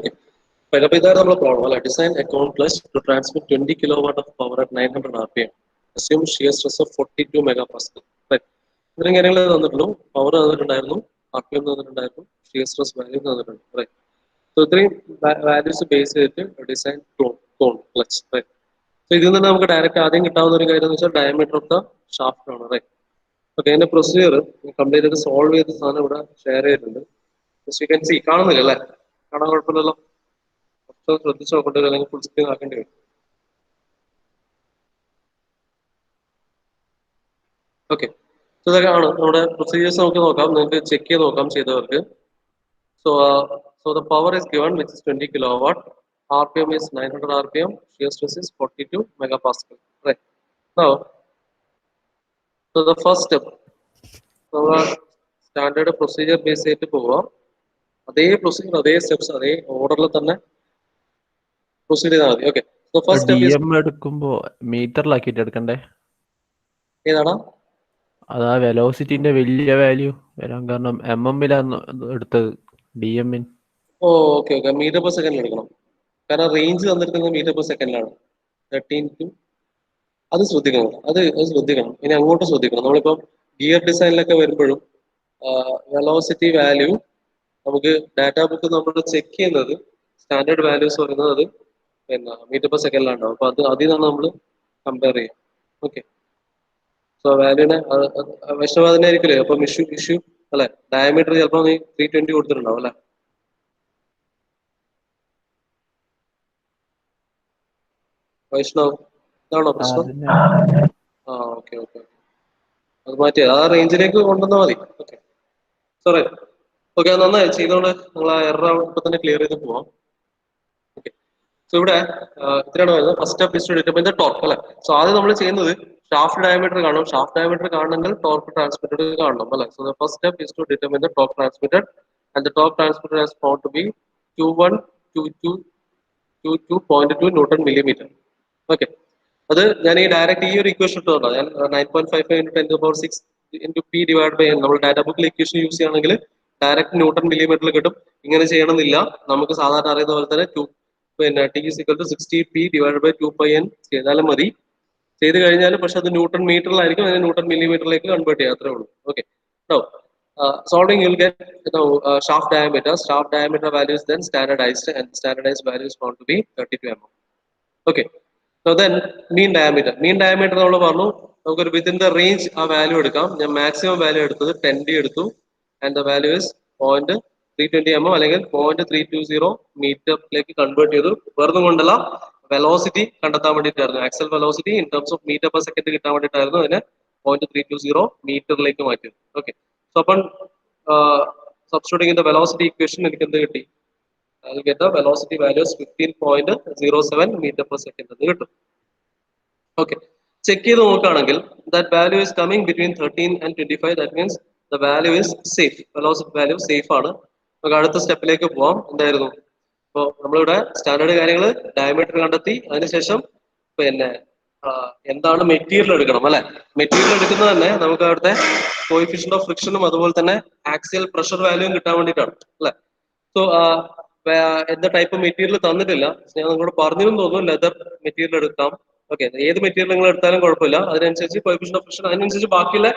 Okay. അപ്പോൾ ഇതാണ് നമ്മുടെ പ്രോബ്ലം അല്ലെ. Design a complex to transmit 20 kilowatt of power at 900 RPM. Assume shear stress of 42 MPa. ഇത്രയും കാര്യങ്ങൾ തന്നിട്ടുള്ളൂ. പവർ തന്നിട്ടുണ്ടായിരുന്നു, RPM തന്നിട്ടുണ്ടായിരുന്നു, ഷിയർ സ്ട്രെസ് വാല്യൂ തന്നിട്ടുണ്ട്. റൈറ്റ്. സോ ഇത്രയും വാല്യൂസ് ബേസ് ചെയ്തിട്ട് ഡിസൈൻ കോംപ്ലക്സ്. റൈറ്റ്. സോ ഇതിൽ നിന്ന് നമുക്ക് ഡയറക്റ്റ് ആദ്യം കിട്ടാവുന്ന ഒരു കാര്യം എന്ന് വെച്ചാൽ ഡയമീറ്റർ ഓഫ് ദ ഷാഫ്റ്റ് ആണ്. റൈറ്റ്. ഓക്കെ. അതിന്റെ പ്രൊസീജിയർ കംപ്ലീറ്റ് ചെയ്ത് സോൾവ് ചെയ്ത സാധനം ഇവിടെ ഷെയർ ചെയ്തിട്ടുണ്ട്. കാണുന്നില്ല അല്ലേ? കാണാൻ കുഴപ്പമില്ലല്ലോ. ശ്രദ്ധിച്ച് നോക്കേണ്ടി വരും, അല്ലെങ്കിൽ ഫുൾ സ്ക്രീൻ ആക്കേണ്ടി വരും. ഓക്കെ. സോ ഇതൊക്കെയാണ് നമ്മുടെ പ്രൊസീജിയേഴ്സ്. നമുക്ക് നോക്കാം, നിങ്ങൾക്ക് ചെക്ക് ചെയ്ത് നോക്കാം ചെയ്തവർക്ക്. So the power is given which is 20 kilowatt. RPM is 900 RPM. Shear stress is 42 MPa. Right. Now, so the first step, നമ്മൾ സ്റ്റാൻഡേർഡ് പ്രൊസീജിയർ ബേസ് ചെയ്തിട്ട് പോവാം. അതേ പ്രൊസീജിയർ, അതേ സ്റ്റെപ്സ്, അതേ ഓർഡറിൽ തന്നെ പ്രൊസീഡ് ചെയ്താൽ മതി. ഓക്കെ. സോ ഫസ്റ്റ് സ്റ്റെപ്പ് എടുക്കുമ്പോ മീറ്ററിലാക്കിട്ട് എടുക്കണ്ടേ? ഏതാടാ? അതാ വെലോസിറ്റിന്റെ വലിയ വാല്യൂ വരാൻ കാരണം MM-ലാണ് എടുത്തത്, DM. ഓക്കെ. മീറ്റർ പെർ സെക്കൻഡിൽ എടുക്കണം. കാരണം റേഞ്ച് തന്നിരിക്കുന്നത് മീറ്റർ പെർ സെക്കൻഡിലാണ്. 13 അത് ശ്രദ്ധിക്കണം. അത് ശ്രദ്ധിക്കണം. ഇനി അങ്ങോട്ട് ശ്രദ്ധിക്കണം. നമ്മളിപ്പം ഗിയർ ഡിസൈനിലൊക്കെ വരുമ്പോഴും വെലോസിറ്റി വാല്യൂ നമുക്ക് ഡാറ്റാ ബുക്ക് നമ്മൾ ചെക്ക് ചെയ്യുന്നത് സ്റ്റാൻഡേർഡ് വാല്യൂസ് പറയുന്നത് അത് പിന്നെ മീറ്റർ പെർ സെക്കൻഡിലുണ്ടാവും. അപ്പൊ അതിൽ നിന്നാണ് നമ്മൾ കമ്പയർ ചെയ്യാം. ഓക്കെ. സോ വാല്യൂനെ വിഷമം തന്നെ ആയിരിക്കില്ലേ. അപ്പം ഇഷ്യൂ അല്ലെ, ഡയമീറ്റർ ചിലപ്പോൾ നീ 320 കൊടുത്തിട്ടുണ്ടാവും അല്ലെ. വൈഷ്ണവ്, ഇതാണോ പ്രശ്നം? ഓക്കെ. അത് മാറ്റി ആ റേഞ്ചിലേക്ക് കൊണ്ടുവന്നാൽ മതി. ഓക്കെ. സോറി. ഓക്കെ, നന്നായി ചെയ്തോണ്ട് നിങ്ങൾ ആ എറർ ഇപ്പൊ തന്നെ ക്ലിയർ ചെയ്ത് പോവാം. ഓക്കെ. സോ ഇവിടെ ഇത്രയാണ് വരുന്നത്. First step is to determine the torque അല്ലെ. സോ ആദ്യം നമ്മൾ ചെയ്യുന്നത് ഷാഫ്റ്റ് ഡയമീറ്റർ കാണും. ഷാഫ്റ്റ് ഡയമീറ്റർ കാണണമെങ്കിൽ ടോർക്ക് ട്രാൻസ്മിറ്റഡ് കാണണം അല്ലെ. So the first step is to determine the torque transmitted and the torque transmitted has found to be 2122.2 newton millimetre. Okay. അത് ഞാൻ ഈ ഡയറക്റ്റ് ഈ ഒരു ഇക്വേഷൻ ഇട്ടുണ്ടോ, ഞാൻ 9.55 × 10⁶ × P ഡിവൈഡ് ബൈ നമ്മൾ ഡാറ്റാ ബുക്കിൽ ഇക്വേഷൻ യൂസ് ചെയ്യുകയാണെങ്കിൽ ഡയറക്റ്റ് ന്യൂട്ടൺ മില്ലിമീറ്ററിൽ കിട്ടും. ഇങ്ങനെ ചെയ്യണമെന്നില്ല. നമുക്ക് സാധാരണ അറിയുന്ന പോലെ തന്നെ T = 60 P divide by 2πn ചെയ്താലും മതി. ചെയ്ത് കഴിഞ്ഞാൽ പക്ഷെ അത് ന്യൂട്ടൺ മീറ്ററിലായിരിക്കും, അതിനെ ന്യൂട്ടൺ മില്ലിമീറ്ററിലേക്ക് കൺവേർട്ട് ചെയ്യാം. അത്രേ ഉള്ളൂ. Okay. Solving you'll get shaft diameter. Shaft diameter value is then standardized, and standardized value is found to be 32 mm. Okay. So then mean diameter. Mean diameter നമ്മൾ പറഞ്ഞു നമുക്കൊരു വിത്തിൻ ദ റേഞ്ച് ആ value എടുക്കാം. ഞാൻ maximum value എടുത്തത് 10D എടുത്തു. And the value is 0.320 mm അല്ലെങ്കിൽ 0.320 മീറ്ററിലേക്ക് convert ചെയ്തു. വെറുതെ കൊണ്ടല്ല, വെലോസിറ്റി കണ്ടെത്താൻ വേണ്ടിയിട്ടായിരുന്നു. Axle velocity in terms of metre per second കിട്ടാൻ വേണ്ടിയിട്ടായിരുന്നു അതിനെ 0.320 മീറ്ററിലേക്ക് മാറ്റിയത്. ഓക്കെ. സോ അപ്പം substituting in the velocity equation എനിക്ക് എന്ത് കിട്ടി? I'll get the velocity value is 15.07 meter per second എന്ന് കിട്ടും. ഓക്കെ. ചെക്ക് ചെയ്ത് നോക്കുകയാണെങ്കിൽ that value is coming between 13 and 25. That means the value is safe. Velocity value safe ആണ്. നമുക്ക് അടുത്ത സ്റ്റെപ്പിലേക്ക് പോവാം. എന്തായിരുന്നു? അപ്പോൾ നമ്മളിവിടെ സ്റ്റാൻഡേർഡ് കാര്യങ്ങൾ ഡയമീറ്റർ കണ്ടെത്തി. അതിനുശേഷം പിന്നെ എന്താണ് മെറ്റീരിയൽ എടുക്കണം അല്ലെ. മെറ്റീരിയൽ എടുക്കുന്നത് തന്നെ നമുക്ക് അവിടുത്തെ കോഎഫിഷ്യന്റ് ഓഫ് ഫ്രിക്ഷനും അതുപോലെ തന്നെ ആക്സിയൽ പ്രഷർ വാല്യൂയും കിട്ടാൻ വേണ്ടിയിട്ടാണ് അല്ലെ. സോ എന്താ ടൈപ്പ് മെറ്റീരിയൽ തന്നിട്ടില്ല. ഞാൻ നിങ്ങളോട് പറഞ്ഞിരുന്നു തോന്നുന്നു ലെതർ മെറ്റീരിയൽ എടുക്കാം. ഓക്കെ. ഏത് മെറ്റീരിയൽ നിങ്ങൾ എടുത്താലും കുഴപ്പമില്ല. അതിനനുസരിച്ച് കോഎഫിഷ്യന്റ് ഓഫ് ഫ്രിക്ഷൻ അതിനനുസരിച്ച് ബാക്കിയുള്ള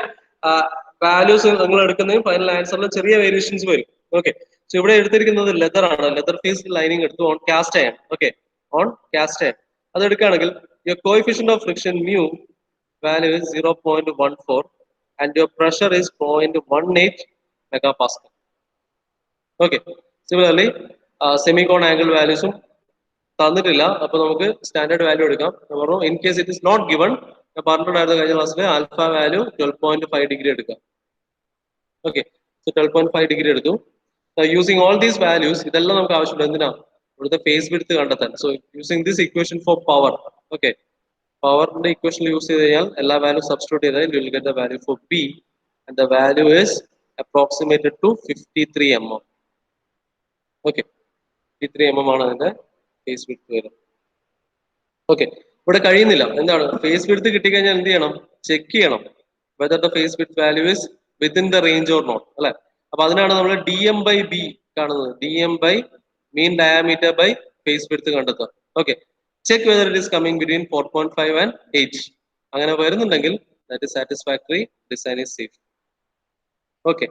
വാല്യൂസ് നിങ്ങൾ എടുക്കുന്നതും ഫൈനൽ ആൻസറിൽ ചെറിയ വേരിയേഷൻസ് വരും. ഓക്കെ. സോ ഇവിടെ എടുത്തിരിക്കുന്നത് ലെതർ ആണ്. ലെതർ പീസ് ലൈനിങ് എടുത്തു on cast iron. Okay. On cast iron അത് എടുക്കുകയാണെങ്കിൽ your coefficient of friction mu value is 0.14 and your pressure is 0.18 MPa. Okay. Similarly, semicon angle values തന്നിട്ടില്ല. അപ്പൊ നമുക്ക് സ്റ്റാൻഡേർഡ് വാല്യൂ എടുക്കാം. In case it is not given, പറഞ്ഞിട്ടുണ്ടായിരുന്ന കഴിഞ്ഞ ക്ലാസ്സിൽ alpha value 12.5 degree എടുക്കാം. ഓക്കെ. സോ 12.5 ഡിഗ്രി എടുത്തു. Using all these values ഇതെല്ലാം നമുക്ക് ആവശ്യമുണ്ട്. എന്തിനാ? ഇവിടുത്തെ ഫേസ് വിഡ്ത്ത് കണ്ടെത്താൻ. So using this equation for power. Okay. പവറിന്റെ ഇക്വേഷൻ യൂസ് ചെയ്ത് കഴിഞ്ഞാൽ എല്ലാ വാല്യൂ സബ്സ്റ്റിറ്റ്യൂട്ട് ചെയ്താൽ you will get the value for P and the value is approximated to 53 mm. Okay. 53 mm ആണ് അതിന്റെ ഫേസ് വിഡ്ത്ത് വരുന്നത്. Okay. ഇവിടെ കഴിയുന്നില്ല. എന്താണ്? ഫേസ് വിഡ്ത്ത് കിട്ടിക്കഴിഞ്ഞാൽ എന്ത് ചെയ്യണം? ചെക്ക് ചെയ്യണം whether the face width value is within the range or not അല്ലെ. അപ്പൊ അതിനാണ് നമ്മൾ DM by B കാണുന്നത്. DM by mean diameter by face width കണ്ടെത്തുക. Okay, check whether it is coming between 4.5 and 8. അങ്ങനെ വരുന്നുണ്ടെങ്കിൽ that is satisfactory, design is safe. Okay,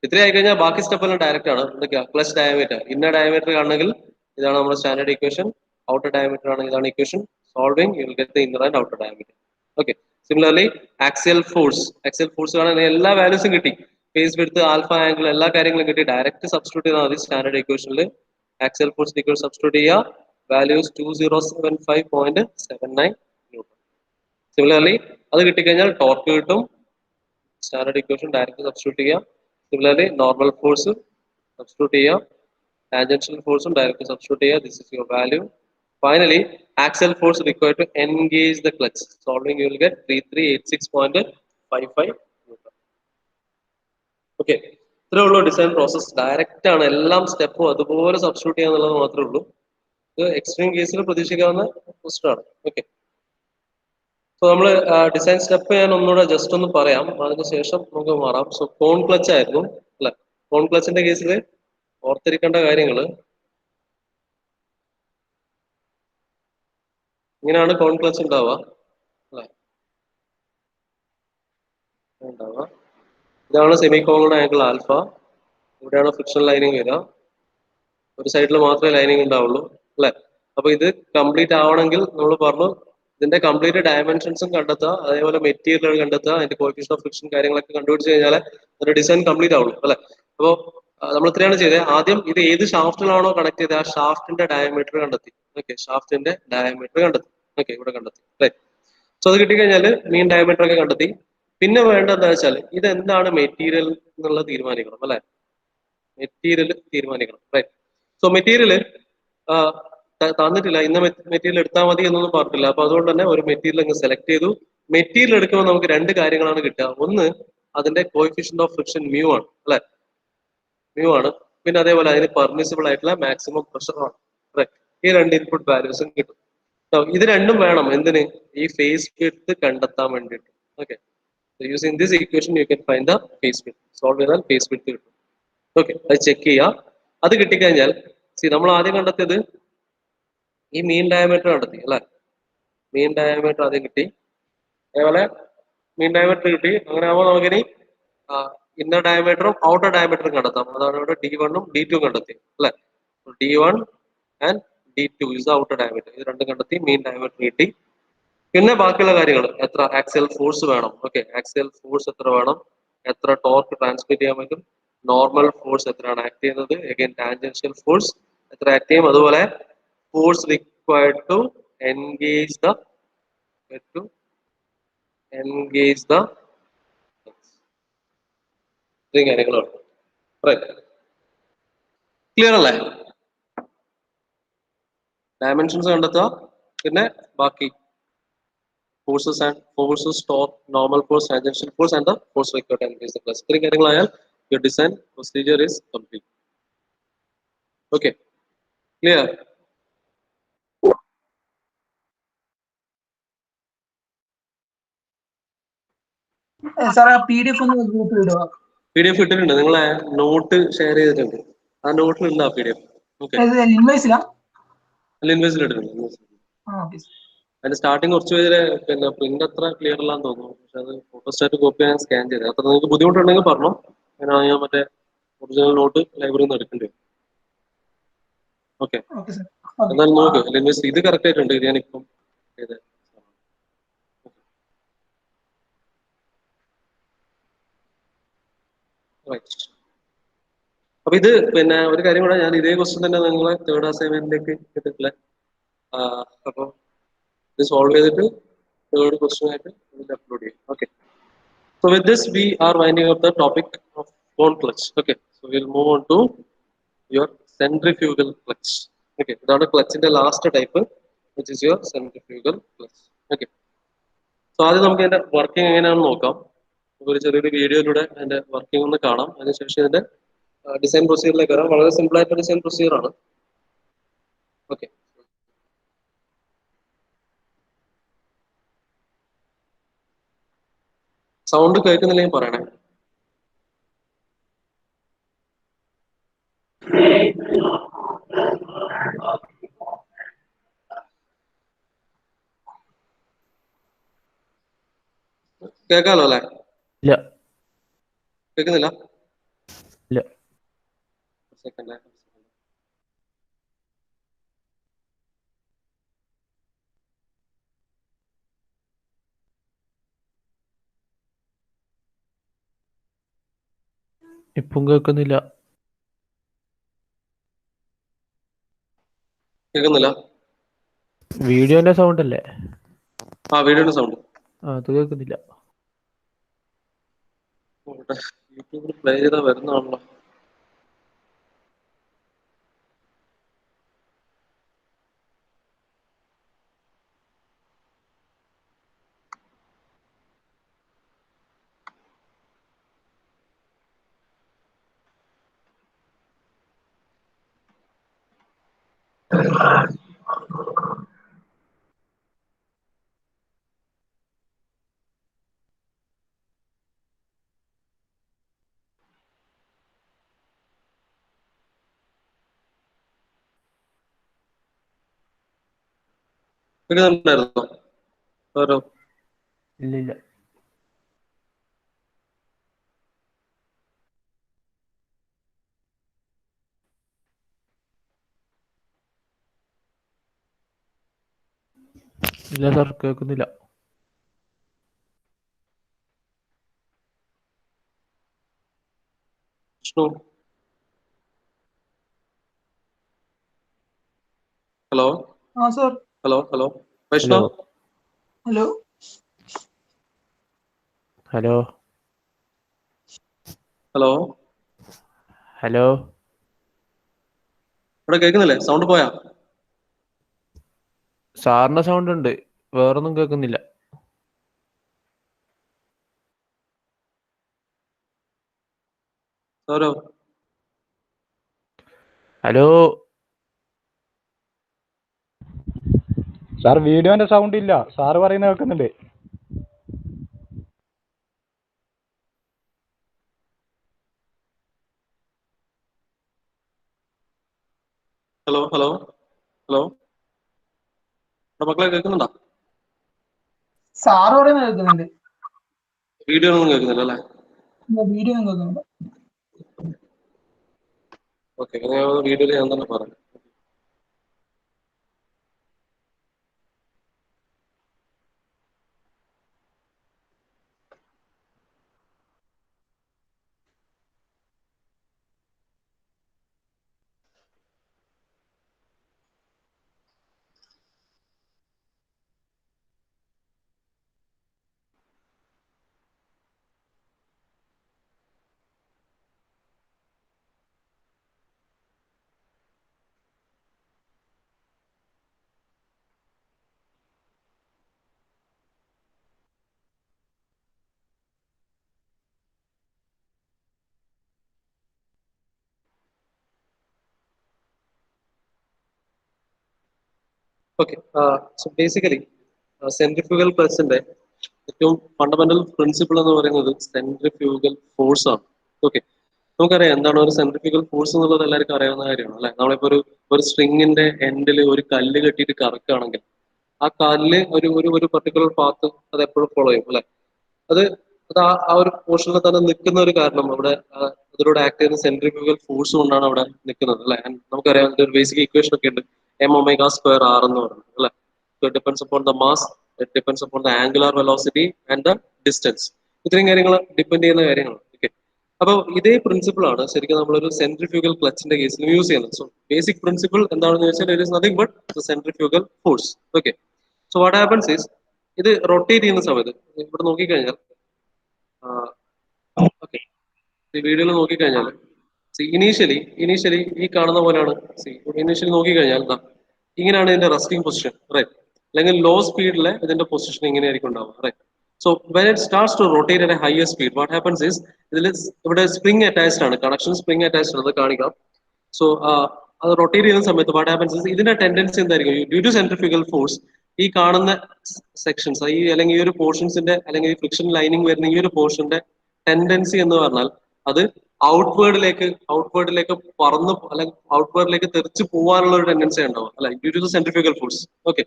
ഇത്രയായി കഴിഞ്ഞാൽ ബാക്കി സ്റ്റെപ്പ് എല്ലാം ഡയറക്റ്റ് ആണ്. എന്തൊക്കെയാ? ക്ലച്ച് ഡയമീറ്റർ, ഇന്നർ ഡയമീറ്റർ ആണെങ്കിൽ ഇതാണ് നമ്മുടെ സ്റ്റാൻഡേർഡ് ഇക്വേഷൻ. ഔട്ടർ ഡയമീറ്റർ ആണെങ്കിൽ ഇതാണ് equation. Solving U will get the inner and outer diameter. Okay, similarly axial force കാണാൻ എല്ലാ വാല്യൂസും കിട്ടി. ഫേസ് വിഡ്ത്ത്, ആൽഫ ആംഗിൾ, എല്ലാ കാര്യങ്ങളും കിട്ടി. ഡയറക്റ്റ് സബ്സ്റ്റിറ്റ്യൂട്ട് ചെയ്താൽ മതി സ്റ്റാൻഡേർഡ് ഇക്വേഷനിൽ. ആക്സിയൽ ഫോഴ്സ് ഇക്വേഷൻ സബ്സ്റ്റിറ്റ്യൂട്ട് ചെയ്യുക. Values 2075.79 newton. സിമിലർലി അത് കിട്ടിക്കഴിഞ്ഞാൽ ടോർക്ക് കിട്ടും. സ്റ്റാൻഡേർഡ് ഇക്വേഷൻ ഡയറക്റ്റ് സബ്സ്റ്റിറ്റ്യൂട്ട് ചെയ്യുക. സിമിലർലി നോർമൽ ഫോഴ്സ് സബ്സ്റ്റിറ്റ്യൂട്ട് ചെയ്യുക. ടാൻജൻഷ്യൽ ഫോഴ്സും ഡയറക്റ്റ് സബ്സ്റ്റിറ്റ്യൂട്ട് ചെയ്യുക. This is your value. Finally, axial force required to engage the clutch. Solving, you will get 3386.55 Newton. Okay, ഇത്രേ ഉള്ളൂ design process. Direct ആണ്, എല്ലാം സ്റ്റെപ്പും അതുപോലെ substitute ചെയ്യാന്നുള്ളത് മാത്രമേ ഉള്ളൂ. ഇത് എക്സ്ട്രീം കേസിൽ പ്രതീക്ഷിക്കാവുന്ന ക്വസ്റ്റൻ ആണ്. ഓക്കെ, സോ നമ്മൾ ഡിസൈൻ സ്റ്റെപ്പ് ഞാൻ ഒന്നുകൂടെ ജസ്റ്റ് ഒന്ന് പറയാം, അതിനുശേഷം നമുക്ക് മാറാം. സോ കോൺ ക്ലച്ച് ആയിരുന്നു അല്ലെ. കോൺ ക്ലച്ചിന്റെ കേസിൽ ഓർത്തിരിക്കേണ്ട കാര്യങ്ങൾ ഇങ്ങനെയാണ്. കോൺ ക്ലച്ച് ഉണ്ടാവുക അല്ലെ, ഉണ്ടാവുക. ഇതാണ് സെമി കോൺവെക്സ് ആംഗിൾ ആൽഫ. ഇവിടെയാണ് ഫ്രിക്ഷൻ ലൈനിങ് വരിക. ഒരു സൈഡിൽ മാത്രമേ ലൈനിങ് ഉണ്ടാവുള്ളൂ അല്ലെ. അപ്പൊ ഇത് കംപ്ലീറ്റ് ആവണമെങ്കിൽ നമ്മൾ പറഞ്ഞു ഇതിന്റെ കംപ്ലീറ്റ് ഡയമെൻഷൻസും കണ്ടെത്തുക, അതേപോലെ മെറ്റീരിയൽ കണ്ടെത്തുക, അതിന്റെ കോഎഫിഷ്യന്റ് ഓഫ് ഫ്രിക്ഷൻ കാര്യങ്ങളൊക്കെ കണ്ടുപിടിച്ച് കഴിഞ്ഞാൽ ഒരു ഡിസൈൻ കംപ്ലീറ്റ് ആവുള്ളൂ അല്ലെ. അപ്പോൾ നമ്മൾ ഇത്രയാണ് ചെയ്തത്. ആദ്യം ഇത് ഏത് ഷാഫ്റ്റിലാണോ കണക്ട് ചെയ്തത് ആ ഷാഫ്റ്റിന്റെ ഡയമീറ്റർ കണ്ടെത്തി. ഓക്കെ, ഷാഫ്റ്റിന്റെ ഡയമീറ്റർ കണ്ടെത്തി. ഓക്കെ, ഇവിടെ കണ്ടെത്തി അല്ലേ. സോ അത് കിട്ടിക്കഴിഞ്ഞാൽ മീൻ ഡയമീറ്റർ ഒക്കെ കണ്ടെത്തി. പിന്നെ വേണ്ടത് എന്താ വെച്ചാൽ ഇതെന്താണ് മെറ്റീരിയൽ എന്നുള്ളത് തീരുമാനിക്കണം അല്ലെ. മെറ്റീരിയൽ തീരുമാനിക്കണം. റൈറ്റ്. സോ മെറ്റീരിയൽ തന്നിട്ടില്ല, ഇന്ന മെറ്റീരിയൽ എടുത്താൽ മതി എന്നൊന്നും പറഞ്ഞിട്ടില്ല. അപ്പൊ അതുകൊണ്ട് തന്നെ ഒരു മെറ്റീരിയൽ അങ്ങ് സെലക്ട് ചെയ്തു. മെറ്റീരിയൽ എടുക്കുമ്പോൾ നമുക്ക് രണ്ട് കാര്യങ്ങളാണ് കിട്ടുക. ഒന്ന് അതിന്റെ കോഎഫിഷ്യന്റ് ഓഫ് ഫ്രിക്ഷൻ മ്യൂ ആണ് അല്ലെ, മ്യൂ ആണ്. പിന്നെ അതേപോലെ അതിന് പെർമിസിബിൾ ആയിട്ടുള്ള മാക്സിമം പ്രഷർ ആണ്. റൈറ്റ്. ഈ രണ്ട് ഇൻപുട്ട് വാല്യൂസും കിട്ടും. ഇത് രണ്ടും വേണം എന്തിന്? ഈ ഫേസ് വിഡ്ത്ത് കണ്ടെത്താൻ വേണ്ടിയിട്ട്. Okay, using this equation you can find the face width. Solve ചെയ്താൽ ഫേസ് വിഡ്ത്ത് കിട്ടും. ഓക്കെ, അത് ചെക്ക് ചെയ്യാം. അത് കിട്ടിക്കഴിഞ്ഞാൽ നമ്മൾ ആദ്യം കണ്ടെത്തിയത് ഈ മീൻ ഡയമീറ്റർ കണ്ടെത്തി അല്ലെ. മീൻ ഡയമീറ്റർ ആദ്യം കിട്ടി. അതേപോലെ മീൻ ഡയമീറ്റർ കിട്ടി. അങ്ങനെ ആകുമ്പോൾ നമുക്കിനി ഇന്നർ ഡയമീറ്ററും ഔട്ടർ ഡയമീറ്ററും കണ്ടെത്താം. അതാണ് ഇവിടെ D1 D2 കണ്ടെത്തി അല്ലെ. D1 and D2 is outer diameter. ഇത് രണ്ടും കണ്ടെത്തി. മീൻ ഡയമീറ്റർ കിട്ടി. പിന്നെ ബാക്കിയുള്ള കാര്യങ്ങൾ, എത്ര ആക്സിയൽ ഫോഴ്സ് വേണം. ഓക്കെ, ആക്സിയൽ ഫോഴ്സ് എത്ര വേണം, എത്ര ടോർക്ക് ട്രാൻസ്മിറ്റ് ചെയ്യാൻ പറ്റും, നോർമൽ ഫോഴ്സ് എത്രയാണ് ആക്ട് ചെയ്യുന്നത്, അഗൈൻ ടാൻജൻഷ്യൽ ഫോഴ്സ് എത്ര ആക്ട് ചെയ്യും, അതുപോലെ force required to engage the ഇത്രയും കാര്യങ്ങളുണ്ട്. ക്ലിയർ അല്ലേ? ഡയമെൻഷൻസ് കണ്ടെത്തുക, പിന്നെ ബാക്കി forces and forces, torque, normal force, tangential force, and the force required to increase the clutch. ഇത്രയും കാര്യങ്ങളായാൽ your design procedure is complete. Okay, clear? സാറേ PDF ഒന്ന് ഗ്രൂപ്പിൽ ഇടുക. PDF ഇട്ടിട്ടുണ്ട്, നിങ്ങളെ നോട്ട് ഷെയർ ചെയ്തിട്ടുണ്ട്. ആ നോട്ടിൽ ഉണ്ട് ആ PDF. ഓക്കെ, ഇൻവോയ്സിലാ? അല്ല, ഇൻവോയ്സിൽ ഇട്ടിട്ടുണ്ട്. അതിന്റെ സ്റ്റാർട്ടിങ് കുറച്ച് പേര് പിന്നെ പ്രിന്റ് അത്ര ക്ലിയർ അല്ലാന്ന് തോന്നുന്നു. പക്ഷെ അത് ഫോട്ടോസ്റ്റാറ്റ് കോപ്പി ഞാൻ സ്കാൻ ചെയ്തത്. അത്ര നിങ്ങൾക്ക് ബുദ്ധിമുട്ടുണ്ടെങ്കിൽ പറഞ്ഞു, അങ്ങനെ ഞാൻ മറ്റേ ഒറിജിനൽ നോട്ട് ലൈബ്രറിയിൽ നിന്ന് എടുക്കേണ്ടി വരും. ഓക്കെ, എന്നാലും നോക്ക് ഇൻവെസ്റ്റ് ഇത് കറക്റ്റ് ആയിട്ടുണ്ട്. ഇത് ഞാനിപ്പം ചെയ്തത്. അപ്പൊ ഇത് പിന്നെ ഒരു കാര്യം കൂടെ, ഞാൻ ഇതേ ക്വസ്റ്റ്യൻ തന്നെ നിങ്ങളെ തേർഡ് അസൈൻമെന്റിലേക്ക് കിട്ടിട്ടില്ല. അപ്പൊ ഇത് സോൾവ് ചെയ്തിട്ട് തേർഡ് ക്വസ്റ്റ്യൻ ആയിട്ട് അപ്ലോഡ് ചെയ്യും. Okay, so with this we are winding up the topic of cone clutch. Okay, so we'll move on to your centrifugal clutch. Okay, ഇതാണ് ക്ലച്ചിന്റെ last type, which is your centrifugal clutch. Okay, so ആദ്യം നമുക്ക് ഇതിന്റെ working എങ്ങനെയാണെന്ന് നോക്കാം. ഒരു ചെറിയൊരു വീഡിയോയിലൂടെ അതിന്റെ വർക്കിംഗ് ഒന്ന് കാണാം. അതിനുശേഷം ഇതിന്റെ ഡിസൈൻ പ്രൊസീജിയറിലേക്ക് വരാം. വളരെ സിമ്പിൾ ആയിട്ടുള്ള ഡിസൈൻ പ്രൊസീജിയർ ആണ്. ഓക്കെ, സൗണ്ട് കേൾക്കുന്നില്ലെങ്കിൽ പറയണേ. കേൾക്കാലോ അല്ലേ? ഇല്ല കേൾക്കുന്നില്ല? ഇല്ല. സെക്കൻഡ്. ഇപ്പം കേൾക്കുന്നില്ല. കേൾക്കുന്നില്ല? വീഡിയോന്റെ സൗണ്ട് അല്ലേ? ആ വീഡിയോയുടെ സൗണ്ട് അത് കേൾക്കുന്നില്ല. യൂട്യൂബിൽ പ്ലേ ചെയ്താൽ വരുന്നതാണല്ലോ. കേൾക്കുന്നുണ്ടായിരുന്നോ? ഓരോ ഇല്ല ഇല്ല. ഇല്ല സാർ കേൾക്കുന്നില്ല. വിഷ്ണു, ഹലോ ആ sir. Hello hello hello Vaishnav, hello hello hello hello. ഇവിടെ കേൾക്കുന്നില്ലേ? സൗണ്ട് പോയാ? സാറിന്റെ സൗണ്ട് ഉണ്ട്, വേറൊന്നും കേൾക്കുന്നില്ല. ഓരോ ഹലോ സാർ വീഡിയോന്റെ സൗണ്ട് ഇല്ല, സാറ് പറയുന്നത് കേൾക്കുന്നുണ്ട്. ഹലോ ഹലോ ഹലോ, മക്കളെ കേൾക്കുന്നുണ്ടോ? സാറ് പറയുന്നത് കേൾക്കുന്നുണ്ട്. വീഡിയോ ഒന്നും കേൾക്കുന്നില്ല അല്ലേ? വീഡിയോ കേൾക്കുന്നുണ്ട്. ഓക്കെ, വീഡിയോയിൽ ഞാൻ തന്നെ പറയാം. ഓക്കെ, സോ ബേസിക്കലി സെൻട്രിഫ്യൂഗൽ പ്രസിന്റെ ഏറ്റവും ഫണ്ടമെന്റൽ പ്രിൻസിപ്പിൾ എന്ന് പറയുന്നത് സെൻട്രിഫ്യൂഗൽ ഫോഴ്സ് ആണ്. ഓക്കെ, നമുക്കറിയാം എന്താണ് ഒരു സെൻട്രിഫ്യൂഗൽ ഫോഴ്സ് എന്നുള്ളത് എല്ലാവർക്കും അറിയാവുന്ന കാര്യമാണ് അല്ലെ? നമ്മളിപ്പോ ഒരു സ്ട്രിങ്ങിന്റെ എൻഡിൽ ഒരു കല്ല് കെട്ടിയിട്ട് കറക്കുകയാണെങ്കിൽ ആ കല്ല് ഒരു പർട്ടിക്കുലർ പാത്ത് അത് എപ്പോഴും ഫോളോ ചെയ്യും അല്ലെ? അത് അത് ആ ഒരു പോർഷനിൽ തന്നെ നിൽക്കുന്ന ഒരു കാരണം അവിടെ അതിലൂടെ ആക്ട് ചെയ്യുന്ന സെൻട്രിഫ്യൂഗൽ ഫോഴ്സ് കൊണ്ടാണ് അവിടെ നിൽക്കുന്നത് അല്ലെ? നമുക്കറിയാം ഒരു ബേസിക് ഇക്വേഷൻ ഒക്കെ ഉണ്ട്, m⍵² r എന്ന് പറയുന്നത് അല്ലെ? It depends upon the mass, it depends upon the angular velocity and the distance. ഇത്രയും കാര്യങ്ങൾ ഡിപ്പെൻഡ് ചെയ്യുന്ന കാര്യങ്ങളാണ്. ഓക്കെ, അപ്പോൾ ഇതേ പ്രിൻസിപ്പിൾ ആണ് ശരിക്കും നമ്മളൊരു സെൻട്രിഫ്യൂഗൽ ക്ലച്ചിന്റെ കേസിൽ യൂസ് ചെയ്യുന്നത്. സോ ബേസിക് പ്രിൻസിപ്പിൾ എന്താണെന്ന് വെച്ചാൽ it is nothing but the centrifugal force. Okay, so what happens is ഇത് റൊട്ടേറ്റ് ചെയ്യുന്ന സമയത്ത് ഇവിടെ നോക്കിക്കഴിഞ്ഞാൽ ഓക്കെ, ഈ വീഡിയോയിൽ നോക്കിക്കഴിഞ്ഞാൽ ഇനീഷ്യലി ഈ കാണുന്ന പോലെയാണ്. ഇനീഷ്യലി നോക്കിക്കഴിഞ്ഞാൽ ഇങ്ങനെയാണ് ഇതിന്റെ റെസ്റ്റിംഗ് പൊസിഷൻ, റൈറ്റ്? അല്ലെങ്കിൽ ലോ സ്പീഡിലെ ഇതിന്റെ പൊസിഷൻ ഇങ്ങനെയായിരിക്കും ഉണ്ടാവുക, right? So when it starts to rotate at a higher speed what happens is ഇതിൽ ഇവിടെ സ്പ്രിംഗ് അറ്റാച്ച്ഡ് ആണ്, കണക്ഷൻ സ്പ്രിംഗ് അറ്റാച്ച്ഡ് ആണ്, അത് കാണിക്കാം. സോ അത് റൊട്ടേറ്റ് ചെയ്യുന്ന സമയത്ത് വാട്ട് ഹാപ്പൻസ് ഈസ് ഇതിന്റെ ടെൻഡൻസി എന്തായിരിക്കും? ഡ്യൂ ടു സെൻട്രിഫ്യൂഗൽ ഫോഴ്സ് ഈ കാണുന്ന സെക്ഷൻസ് അല്ലെങ്കിൽ ഈ ഒരു പോർഷൻസിന്റെ അല്ലെങ്കിൽ ഈ ഫ്രിക്ഷൻ ലൈനിങ് വരുന്ന ഈ ഒരു പോർഷന്റെ ടെൻഡൻസി എന്ന് പറഞ്ഞാൽ അത് ഔട്ട്വേർഡിലേക്ക് പറന്ന് അല്ലെങ്കിൽ ഔട്ട്വേർഡിലേക്ക് തെറിച്ച് പോകാനുള്ള ഒരു ടെൻഡൻസി ഉണ്ടാവും അല്ലെ? Due to centrifugal force. Okay,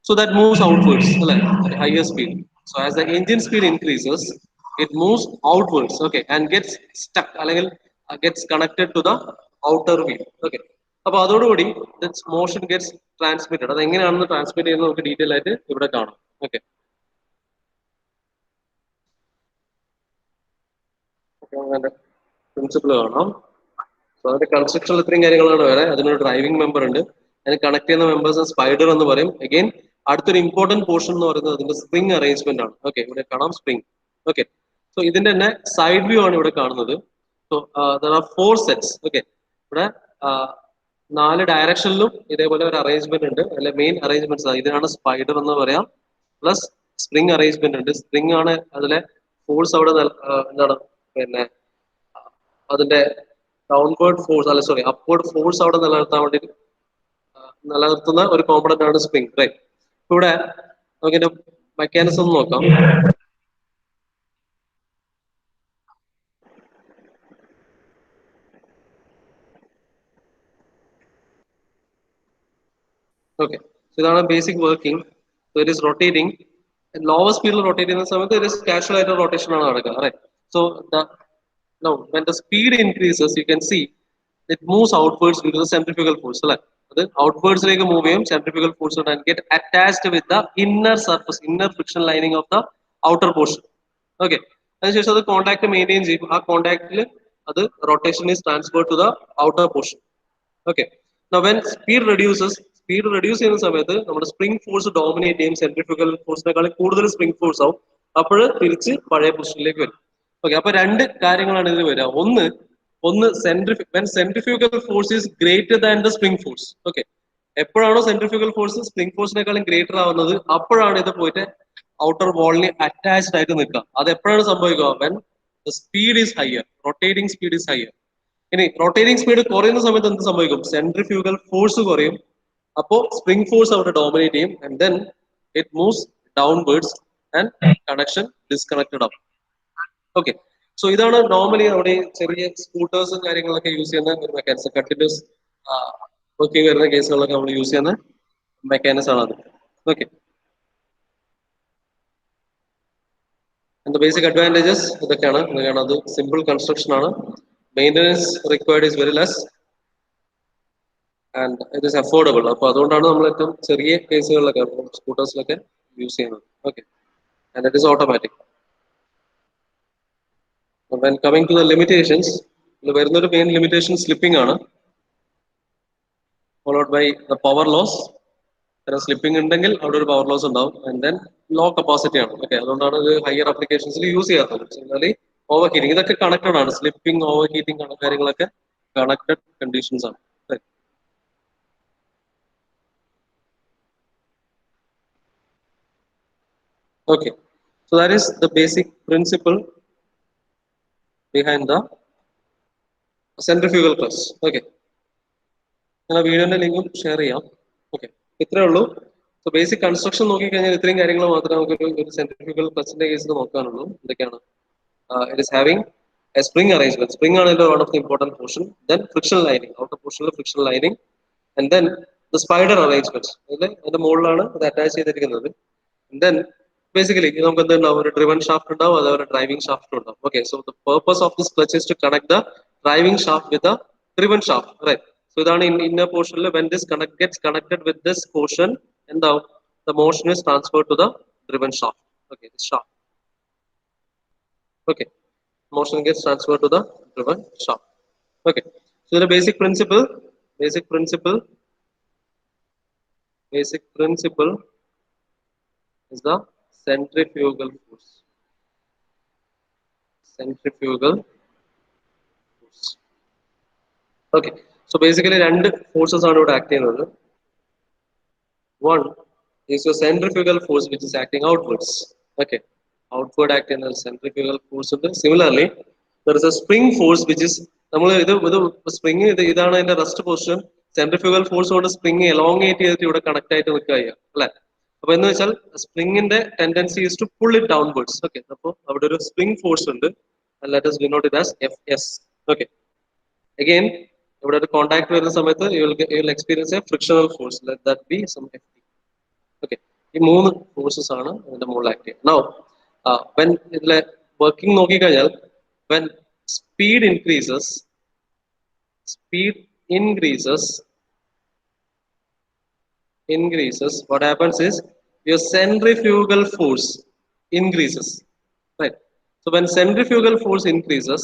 so that moves outwards അല്ലെ, higher speed. So as the engine speed increases, it moves outwards, okay, and gets stuck, അല്ലെങ്കിൽ gets connected to the outer wheel, okay. അപ്പോൾ അതോടുകൂടി this motion gets transmitted. അത് എങ്ങനെയാണെന്ന് transmit ചെയ്യുന്നത് നമുക്ക് detail ആയിട്ട് ഇവിടെ കാണാം, okay. പ്രിൻസിപ്പിൾ കാണാം. സോ അതിന്റെ കൺസ്ട്രക്ഷൻ ഇത്രയും കാര്യങ്ങളാണ് വേറെ. അതിനൊരു ഡ്രൈവിംഗ് മെമ്പർ ഉണ്ട്, അതിന് കണക്ട് ചെയ്യുന്ന മെമ്പേഴ്സ് സ്പൈഡർ എന്ന് പറയും. അഗൈൻ അടുത്തൊരു ഇമ്പോർട്ടന്റ് പോർഷൻ എന്ന് പറയുന്നത് അതിന്റെ സ്പ്രിംഗ് അറേഞ്ച്മെന്റ് ആണ്, ഓക്കെ. ഇവിടെ കാണാം സ്പ്രിംഗ്, ഓക്കെ. സോ ഇതിന്റെ തന്നെ സൈഡ് വ്യൂ ആണ് ഇവിടെ കാണുന്നത്. So there are 4 sets, okay. ഇവിടെ 4 ഡയറക്ഷനിലും ഇതേപോലെ ഒരു അറേഞ്ച്മെന്റ് ഉണ്ട്. അതിലെ മെയിൻ അറേഞ്ച്മെന്റ്സ് ഇതിനാണ് സ്പൈഡർ എന്ന് പറയാം. പ്ലസ് സ്പ്രിംഗ് അറേഞ്ച്മെന്റ് ഉണ്ട്. സ്പ്രിംഗ് ആണ് അതിലെ ഫോഴ്സ് അവിടെ എന്താണ് പിന്നെ അതിന്റെ ഡൗൺവേർഡ് ഫോഴ്സ് അല്ല സോറി അപ്വേർഡ് ഫോഴ്സ് അവിടെ നിലനിർത്താൻ വേണ്ടി നിലനിർത്തുന്ന ഒരു കോമ്പണന്റ് ആണ് സ്പ്രിംഗ്, റൈറ്റ്. ഇവിടെ നമുക്കിന്റെ മെക്കാനിസം നോക്കാം. ഓക്കെ, ഇതാണ് basic working. It is rotating lower സ്പീഡിൽ റൊട്ടേറ്റ് ചെയ്യുന്ന സമയത്ത് ഒരു കാഷ്വൽ ആയിട്ട് റൊട്ടേഷൻ ആണ് നടക്കുക, right. So now when the speed increases you can see it moves outwards due to the centrifugal force, അല്ലെ. അത് outwards ലേക്ക് മൂവ് ചെയ്യും centrifugal force and get attached with the inner surface, inner friction lining of the outer portion, okay. അതിനുശേഷം അത് contact maintain ചെയ്യും. ആ കോണ്ടാക്റ്റിൽ അത് rotation is transferred to the outer portion, okay. Now when speed reduces, speed reduce ചെയ്യുന്ന സമയത്ത് നമ്മുടെ spring force dominate ചെയ്യും. Centrifugal ഫോഴ്സിനേക്കാൾ കൂടുതൽ സ്പ്രിംഗ് ഫോഴ്സ് ആവും. അപ്പോൾ തിരിച്ച് പഴയ പൊസിഷനിലേക്ക് വരും, ഓക്കെ. അപ്പൊ 2 കാര്യങ്ങളാണ് ഇതിൽ വരിക. ഒന്ന് centrifugal force is greater than the spring force, okay. എപ്പോഴാണോ സെൻട്രിഫ്യൂഗൽ ഫോഴ്സ് സ്പ്രിംഗ് ഫോഴ്സിനേക്കാളും ഗ്രേറ്റർ ആവുന്നത് അപ്പോഴാണ് ഇത് പോയിട്ട് ഔട്ടർ വാളിന് അറ്റാച്ച്ഡ് ആയിട്ട് നിൽക്കുക. അത് എപ്പോഴാണ് സംഭവിക്കുക? When the speed is higher, rotating speed is higher. ഇനി റൊട്ടേറ്റിംഗ് സ്പീഡ് കുറയുന്ന സമയത്ത് എന്ത് സംഭവിക്കും? സെൻട്രിഫ്യൂഗൽ ഫോഴ്സ് കുറയും. അപ്പോൾ സ്പ്രിംഗ് ഫോഴ്സ് അവിടെ ഡോമിനേറ്റ് ചെയ്യും and then it moves downwards and connection disconnected ആവും, ഓക്കെ. സോ ഇതാണ് നോർമലി നമ്മുടെ ചെറിയ സ്കൂട്ടേഴ്സും കാര്യങ്ങളൊക്കെ യൂസ് ചെയ്യുന്ന ഒരു മെക്കാനിസം. കണ്ടിന്യൂസ് വർക്കിംഗ് വരുന്ന കേസുകളിലൊക്കെ നമ്മൾ യൂസ് ചെയ്യുന്ന മെക്കാനിസം ആണ് അത്, ഓക്കെ. the basic advantages ഇതൊക്കെയാണ്. അത് സിമ്പിൾ കൺസ്ട്രക്ഷൻ ആണ്. Maintenance required is very less and it is affordable. അപ്പോൾ അതുകൊണ്ടാണ് നമ്മൾ ഏറ്റവും ചെറിയ കേസുകളിലൊക്കെ സ്കൂട്ടേഴ്സിലൊക്കെ യൂസ് ചെയ്യുന്നത്, okay. And it is automatic. when coming to the limitations, വരുന്നൊരു മെയിൻ ലിമിറ്റേഷൻ സ്ലിപ്പിംഗ് ആണ്, followed by the power loss. കാരണം സ്ലിപ്പിംഗ് ഉണ്ടെങ്കിൽ അവിടെ ഒരു പവർ ലോസ് ഉണ്ടാവും. ആൻഡ് ദെൻ ലോ കപ്പാസിറ്റി ആണ്, ഓക്കെ. അതുകൊണ്ടാണ് ഇത് ഹയർ ആപ്ലിക്കേഷൻസിൽ യൂസ് ചെയ്യാത്തത്. ഓവർ ഹീറ്റിംഗ് ഇതൊക്കെ കണക്റ്റഡ് ആണ്. സ്ലിപ്പിംഗ്, ഓവർ ഹീറ്റിംഗ് കാര്യങ്ങളൊക്കെ കണക്റ്റഡ് കണ്ടീഷൻസ് ആണ്. Okay, so that is the basic principle behind the centrifugal press, okay. ഞാൻ വീഡിയോന്റെ ലിങ്കും ഷെയർ ചെയ്യാം, ഓക്കെ. ഇത്രേ ഉള്ളൂ. സോ ബേസിക് കൺസ്ട്രക്ഷൻ നോക്കിക്കഴിഞ്ഞാൽ ഇത്രയും കാര്യങ്ങൾ മാത്രമേ നമുക്ക് ഒരു സെൻട്രിഫ്യൂഗൽ പ്രസ്സിന്റെ കേസിൽ നോക്കാനുള്ളൂ. എന്തൊക്കെയാണ്? It is having a spring arrangement. Spring ആണ് ഇതിന്റെ one of the important portion. Then friction lining, outer പോർഷനിൽ friction lining and then the spider arrangement. അതിന്റെ മുകളിലാണ് ഇത് അറ്റാച്ച് ചെയ്തിരിക്കുന്നത്. ദെൻ basically നമുക്ക് എന്തുണ്ടാവും? ഒരു ഡ്രിവൺ ഷാഫ്റ്റ് ഉണ്ടാവും, അതേപോലെ ഡ്രൈവിംഗ് ഷാഫ്റ്റ് ഉണ്ടാവും, okay. So the purpose of this clutch is to connect the driving shaft with the driven shaft, right. So ഇതാണ് ഇന്നർ പോർഷനിൽ when this gets connected with this portion എന്താവും? the motion is transferred to the driven shaft, okay, this shaft, okay. motion gets transferred to the driven shaft, okay. So the basic principle is the centrifugal force. Okay, so basically രണ്ട് forces ആണ് ഇവിടെ act ചെയ്യുന്നത്. One is your centrifugal force which is acting outwards, okay. Outward act in the centrifugal force. Similarly, there is a spring force which is നമ്മൾ ഇത് spring ഇതാണ് അതിന്റെ rest position. Centrifugal force കൊണ്ട് spring elongate ചെയ്തിട്ട് ഇവിടെ connect ആയിട്ട് നിൽക്കുക, അല്ലെ. അപ്പൊ എന്ന് വെച്ചാൽ സ്പ്രിംഗിന്റെ tendency is to pull it downwards, okay. അപ്പോൾ അവിടെ ഒരു സ്പ്രിംഗ് ഫോഴ്സ് ഉണ്ട്. Let us denote it as Fs, okay. Again ഇവിടെ ഒരു കോണ്ടാക്ട് വരുന്ന സമയത്ത് you will experience a frictional force, let that be some Ft, okay. ഈ മൂന്ന് ഫോഴ്സസ് ആണ് ഇതിന്റെ മുകളിൽ ആക്ട് ചെയ്യുന്നത്. നൗ വെൻ ഇതിലെ വർക്കിംഗ് നോക്കിക്കഴിഞ്ഞാൽ when speed increases what happens is your centrifugal force increases, right? So when centrifugal force increases,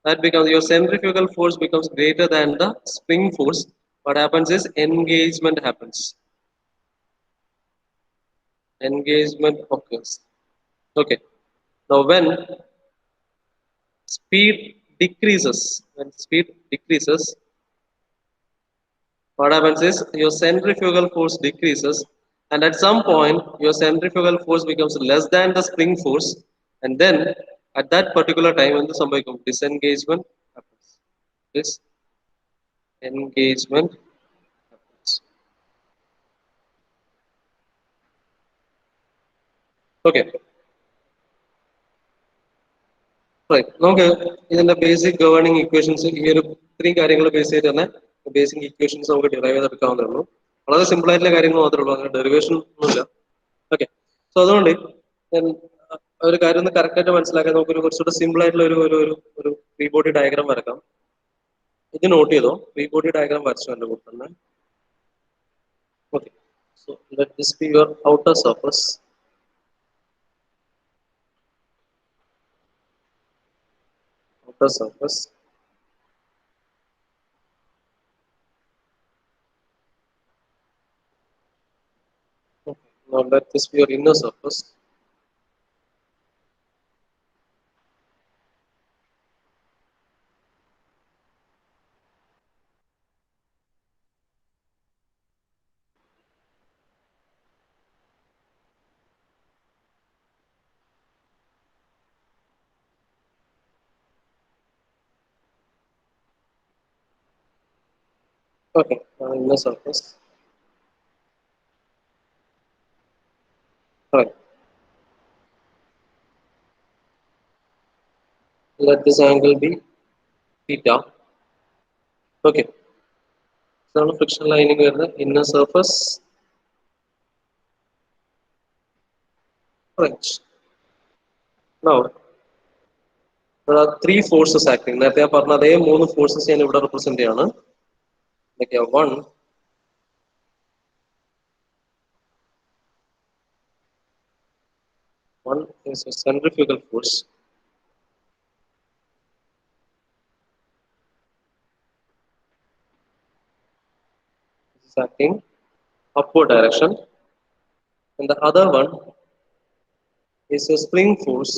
that becomes your centrifugal force becomes greater than the spring force. What happens is engagement happens. Engagement occurs. Okay. Now when speed decreases, what happens is your centrifugal force decreases, and at some point your centrifugal force becomes less than the spring force, and then at that particular time when the becomes disengagement happens. Disengagement happens. Okay. Right. നമുക്ക് ഇതിന്റെ basic governing equations ഈ ഒരു ഇത്രയും കാര്യങ്ങൾ base ചെയ്ത് തന്നെ basic equations നമുക്ക് derive ചെയ്തെടുക്കാവുന്നേ ഉള്ളൂ. വളരെ സിമ്പിൾ ആയിട്ടുള്ള കാര്യങ്ങൾ മാത്രമേ ഉള്ളൂ, അങ്ങനെ ഡെറിവേഷൻ ഒന്നുമില്ല. ഓക്കെ. സോ അതുകൊണ്ട് ഞാൻ ഒരു കാര്യം ഒന്ന് കറക്റ്റ് ആയിട്ട് മനസ്സിലാക്കാൻ നമുക്കൊരു കുറച്ചുകൂടെ സിമ്പിൾ ആയിട്ടുള്ള ഒരു ഫ്രീ ബോഡി ഡയഗ്രാം വരക്കാം. ഇത് നോട്ട് ചെയ്തോ, ഫ്രീ ബോഡി ഡയഗ്രാം വരച്ചു എൻ്റെ കൂടെ തന്നെ. Okay. So let this be your outer surface. Outer surface. Okay. Now let this be your inner surface. Okay, inner surface. Right. Let this angle be theta. Okay. So friction lining with the inner surface. Right. Now there are three forces acting. നേരത്തെ ഞാൻ പറഞ്ഞ അതേ മൂന്ന് forces ഞാൻ ഇവിടെ represent ചെയ്യാണ്. One is a centrifugal force. This is acting upward direction, and the other one is a spring force,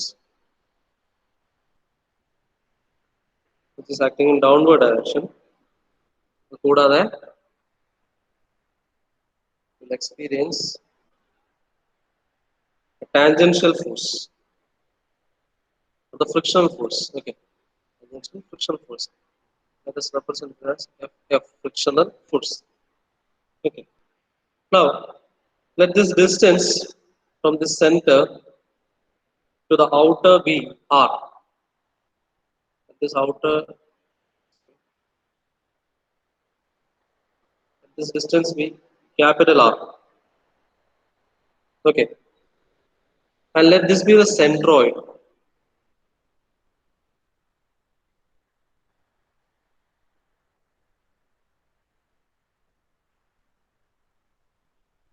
which is acting in downward direction. കൂടാതെ will experience a tangential force, the frictional force. Okay, tangential frictional force. That is represented as F frictional force. Okay. Now let this distance from the center to the outer B R. This outer, this distance be capital R. Okay. And let this be the centroid.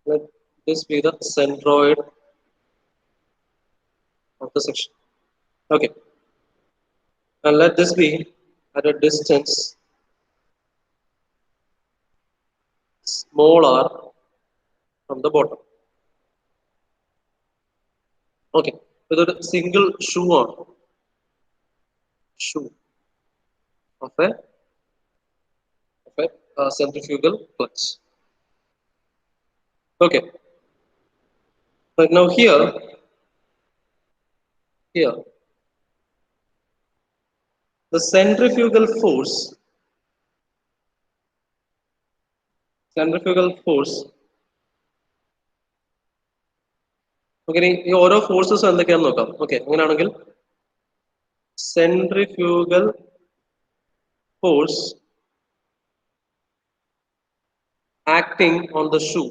Let this be the centroid of the section. Okay. And let this be at a distance small r from the bottom. Okay. With a single shoe on. Shoe of a centrifugal flux. Okay. But now here, the centrifugal force okay, ഈ ഓരോ forces എന്തൊക്കെയാണെന്ന് നോക്കാം. Okay, അങ്ങനെയാണെങ്കിൽ centrifugal force acting on the shoe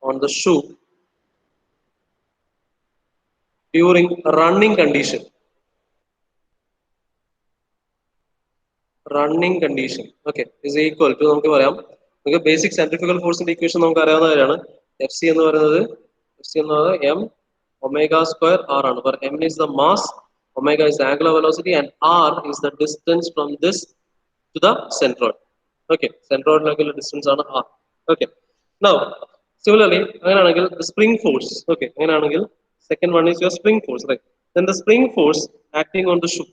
on the shoe during running condition. Running condition, okay, is equal to നമുക്ക് പറയാം, നമുക്ക് basic centrifugal ഫോഴ്സിന്റെ equation നമുക്ക് അറിയാവുന്ന കാര്യമാണ്. എഫ് സി എന്ന് പറയുന്നത് എം ഒമേഗ സ്ക്വയർ ആർ ആണ്. For m is the mass, omega is the angular velocity, and r is the distance from this to the centroid. Okay, centroidലേക്കുള്ള ഡിസ്റ്റൻസ് ആണ് r. Okay, now similarly അങ്ങനെയാണെങ്കിൽ the spring force, okay, അങ്ങനെയാണെങ്കിൽ second one is your spring force, right? Then the spring force acting on the shoe,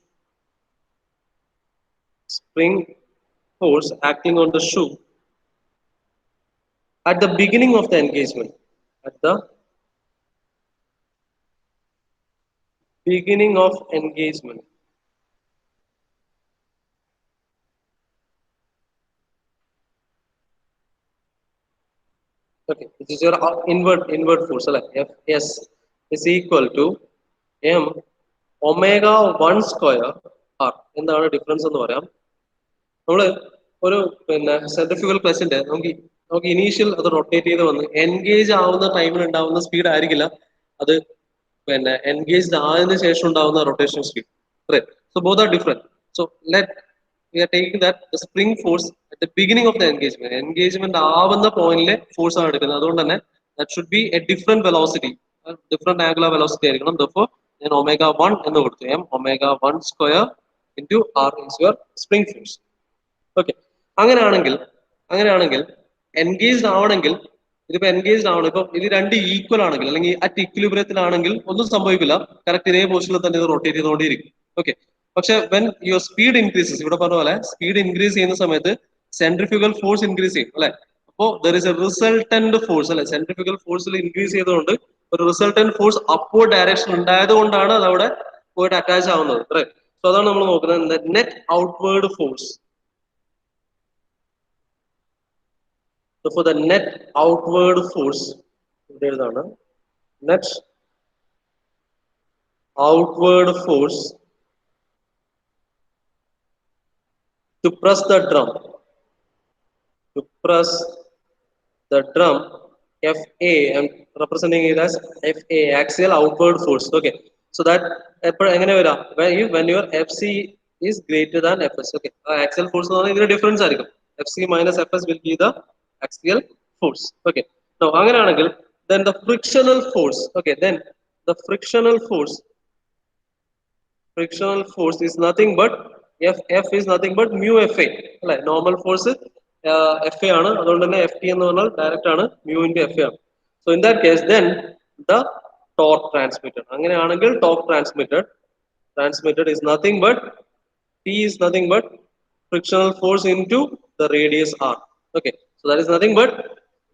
spring force acting on the shoe at the beginning of the engagement, at the beginning of engagement, okay, this is your invert force, like Fs is equal to m omega 1 square r. എന്താണ് difference എന്ന് പറയാം. നമ്മള് ഒരു പിന്നെ centrifugal പ്ലസിന്റെ നമുക്ക് initial അത് rotate ചെയ്ത് വന്ന് എൻഗേജ് ആവുന്ന ടൈമിൽ ഉണ്ടാവുന്ന സ്പീഡ് ആയിരിക്കില്ല അത് പിന്നെ എൻഗേജ്ഡ് ആയതിനു ശേഷം ഉണ്ടാവുന്ന rotation speed. So both are different. So let we are taking that the spring force at the beginning of the engagement ആവുന്ന പോയിന്റിലെ ഫോഴ്സ് ആണ് എടുക്കുന്നത്. അതുകൊണ്ട് തന്നെ that should be a different velocity, different angular velocity ആയിരിക്കണം. Therefore ഞാൻ omega 1 എന്ന് കൊടുത്തു. M omega 1 square into r is your spring force. Okay, അങ്ങനെയാണെങ്കിൽ എൻഗേജ്ഡ് ആവണമെങ്കിൽ ഇതിപ്പോ എൻഗേജ്ഡ് ആവണം, ഇപ്പൊ ഇത് രണ്ട് ഈക്വൽ ആണെങ്കിൽ അല്ലെങ്കിൽ അറ്റ് ഇക്വിലിബ്രിയത്തിലാണെങ്കിൽ ഒന്നും സംഭവിക്കില്ല, കറക്റ്റ് ഇതേ പൊസിഷനിൽ തന്നെ ഇത് റൊട്ടേറ്റ് ചെയ്തുകൊണ്ടിരിക്കും. ഓക്കെ, പക്ഷെ വെൻ യുവർ സ്പീഡ് ഇൻക്രീസസ്, ഇവിടെ പറഞ്ഞ പോലെ സ്പീഡ് ഇൻക്രീസ് ചെയ്യുന്ന സമയത്ത് സെൻട്രിഫ്യൂഗൽ ഫോഴ്സ് ഇൻക്രീസ് ചെയ്യും അല്ലെ. അപ്പോ there is A resultant force അല്ലെ, സെൻട്രിഫ്യൂഗൽ ഫോഴ്സിൽ ഇൻക്രീസ് ചെയ്തുകൊണ്ട് ഒരു റിസൾട്ടന്റ് ഫോഴ്സ് അപ്വേർഡ് ഡയറക്ഷൻ ഉണ്ടായത് കൊണ്ടാണ് അത് അവിടെ പോയിട്ട് അറ്റാച്ച് ആവുന്നത്. സോ അതാണ് നമ്മൾ നോക്കുന്നത്, net outward force. So for the net outward force, net outward force to press the drum, FA, I'm representing it as FA, axial outward force. Okay, so that when your FC is greater than Fs, okay, axial force is the difference. FC minus Fs will be the axial force. Okay, now then the frictional force, okay, then the frictional force is nothing but F is nothing but mu Fa, like normal force Fa ആണ്, അതുകൊണ്ട് തന്നെ Ft എന്ന് പറഞ്ഞാൽ direct ആണ് mu into Fa ആണ്. So in that case then the torque transmitted, അങ്ങനെയാണെങ്കിൽ torque transmitted is nothing but T is nothing but frictional force into the radius r. Okay, so that is nothing but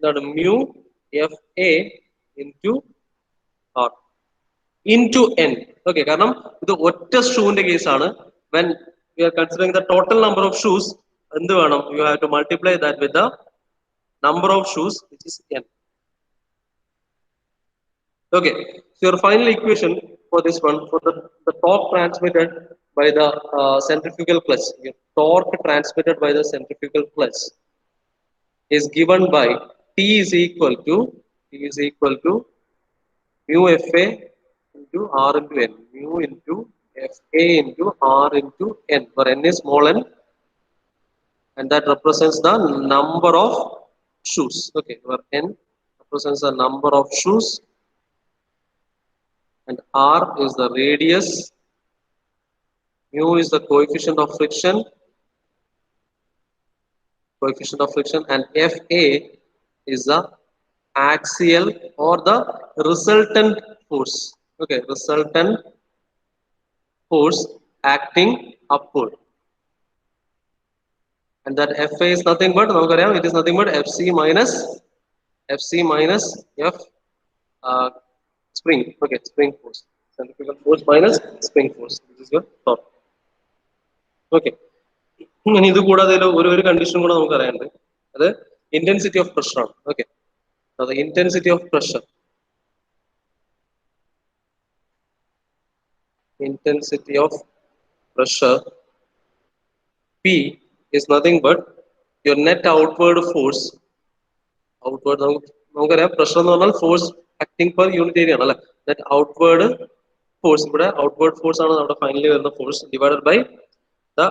that mu Fa into r into n. Okay, കാരണം ഇത് ഒറ്റ ഷൂവിന്റെ കേസാണ്. when we are considering the total number of shoes, എന്ത് വേണം, you have to multiply that with the number of shoes, which is n. Okay, so your final equation for this one, for the torque transmitted by the centrifugal clutch, torque transmitted by the centrifugal clutch is given by T is equal to mu Fa into r into n, mu into Fa into r into n, where n is small n, and that represents the number of shoes. Okay, where n represents the number of shoes and r is the radius, mu is the coefficient of friction, and Fa is the axial or the resultant force. Okay, resultant force acting upward, and that Fa is nothing but, it is nothing but Fc minus F spring. Okay, spring force, centrifugal force minus spring force. This is your torque. Okay, ഇനി ഇത് കൂടാതെ ഒരു condition കൂടെ നമുക്ക് അറിയാനുണ്ട്, അത് intensity of pressure ആണ്. Okay, അത് intensity of pressure, P is nothing but your net outward force. Outward നമുക്കറിയാം പ്രഷർ എന്ന് പറഞ്ഞാൽ force acting per unit area ആണ് അല്ലെ. ദാറ്റ് ഔട്ട്വേർഡ് ഫോഴ്സ്, ഇവിടെ ഔട്ട്വേർഡ് ഫോഴ്സ് ആണ് നമ്മുടെ ഫൈനലി വരുന്ന force divided by the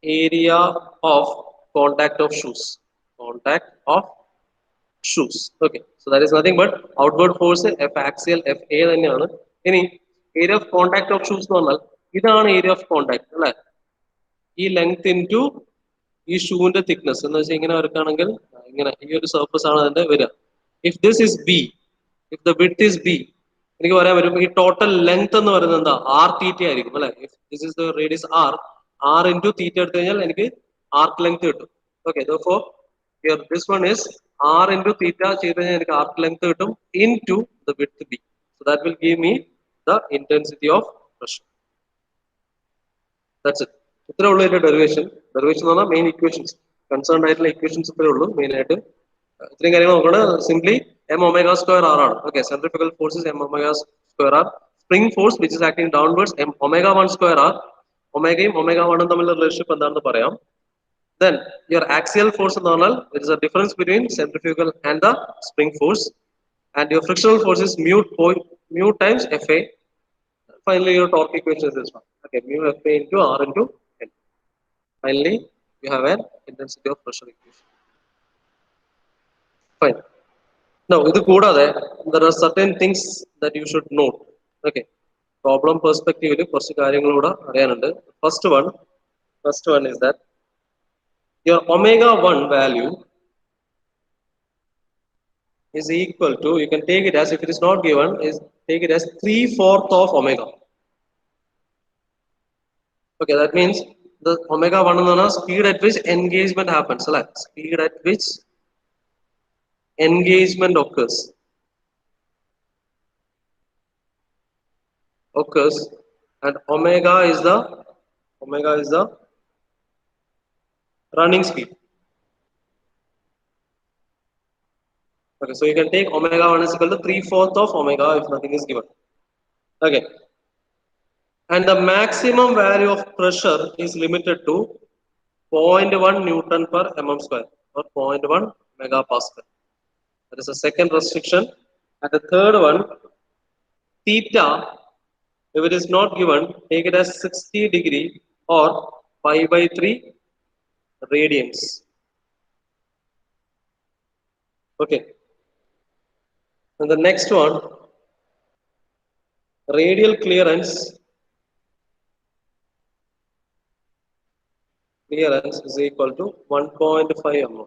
area of contact of shoes. Contact of shoes. Okay, so that is nothing but outward force F axial F A തന്നെയാണ്. ഇനി area of contact of shoes എന്ന് പറഞ്ഞാൽ ഇതാണ് area of contact അല്ലെ. ഈ length into ഈ ഷൂവിന്റെ thickness എന്ന് വെച്ചാൽ ഇങ്ങനെ വരക്കുകയാണെങ്കിൽ ഇങ്ങനെ ഈ ഒരു സർഫസ് ആണ് അതിന്റെ വരിക. If this is B, if the width is B, എനിക്ക് പറയാൻ പറ്റും ഈ ടോട്ടൽ ലെങ്ത് എന്ന് പറയുന്നത് എന്താ ആർ തീറ്റ ആയിരിക്കും അല്ലെ. If this is the radius r, r into theta എടുത്തു കഴിഞ്ഞാൽ എനിക്ക് ആർക്ക് ലെങ്ത് കിട്ടും. Okay, therefore here this one is r into theta ചെയ്ത് കഴിഞ്ഞാൽ എനിക്ക് ആർക്ക് ലെങ്ത് കിട്ടും into the width b. So that will give me the intensity of pressure. That's it. ഇത്രേ ഉള്ളൂ ഇതിന്റെ ഡെറിവേഷൻ. ഡെറിവേഷൻ എന്ന് പറഞ്ഞാൽ മെയിൻ ഇക്വേഷൻസ്, കൺസേൺ ആയിട്ടുള്ള ഇക്വേഷൻസ് ഇത്രേ ഉള്ളൂ മെയിൻ ആയിട്ട്. ഇത്രയും കാര്യങ്ങൾ നോക്കുന്നത് simply m omega square r ആണ്. Okay, centrifugal force m omega square r. Spring force which is acting downwards m omega 1 square r. ഒമേഗയും ഒമേഗ 1 തമ്മിലുള്ള റിലേഷൻഷിപ്പ് എന്താണെന്ന് പറയാം. Then your axial force എന്ന് പറഞ്ഞാൽ there is a difference between centrifugal and the spring force, and your frictional force is mu times Fa. Finally your torque equation is this one. Okay, mu Fa into R into N. Finally you have an intensity of pressure equation. Fine. Now ഇത് കൂടാതെ there are certain things that you should note. Okay, problem perspective കുറച്ച് കാര്യങ്ങൾ കൂടെ അറിയാനുണ്ട്. First one is that your omega 1 value is equal to, you can take it as, if it is not given, is take it as 3/4 of omega. Okay, that means the omega 1 is speed at which engagement happens. Speed at which engagement occurs, and omega is the running speed. Okay, so you can take omega 1 is equal to 3/4 of omega if nothing is given. Okay, and the maximum value of pressure is limited to 0.1 Newton per mm square or 0.1 megapascal. That is the second restriction. And the third one, theta, if it is not given, take it as 60 degree or pi by 3 radians. Okay. And the next one, radial clearance is equal to 1.5 mm.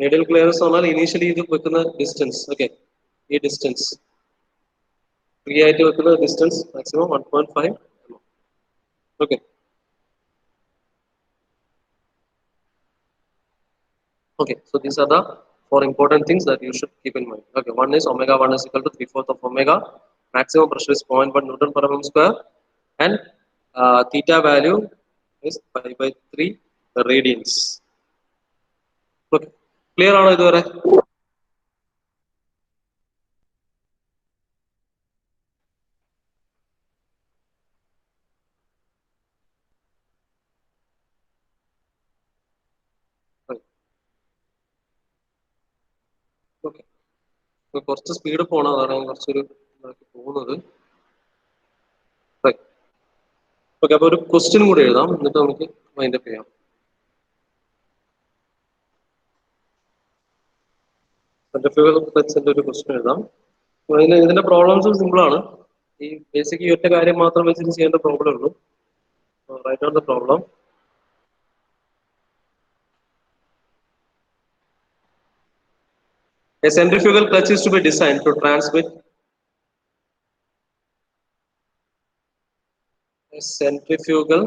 Radial clearance on initially ഇത് വെക്കുന്ന distance. Okay, ഈ distance free ആയിട്ട് വെക്കുന്ന distance maximum 1.5 mm. Okay. Okay, so these are the four important things that you should keep in mind. Okay, one is omega 1 is equal to 3/4 of omega, maximum pressure is 0.1 Newton per mm square, and theta value is pi by 3 radians. Okay, clear ആണോ ഇതുവരെ? Okay, കുറച്ച് speed പോകണം, അതാണ് ഞാൻ കുറച്ചൊരു പോകുന്നത്. Okay, അപ്പൊ ഒരു ക്വസ്റ്റ്യൻ കൂടി എഴുതാം, എന്നിട്ട് നമുക്ക് വൈൻഡ് അപ്പ് ചെയ്യാം. ഒരു ക്വസ്റ്റ്യൻ എഴുതാം. ഇതിന്റെ പ്രോബ്ലംസും സിമ്പിൾ ആണ്. ഈ ബേസിക് ഈ ഒറ്റ കാര്യം മാത്രം വെച്ചിട്ട് ചെയ്യേണ്ട പ്രോബ്ലം ഉള്ളൂ. Right on the problem. A centrifugal clutch is to be designed to transmit a centrifugal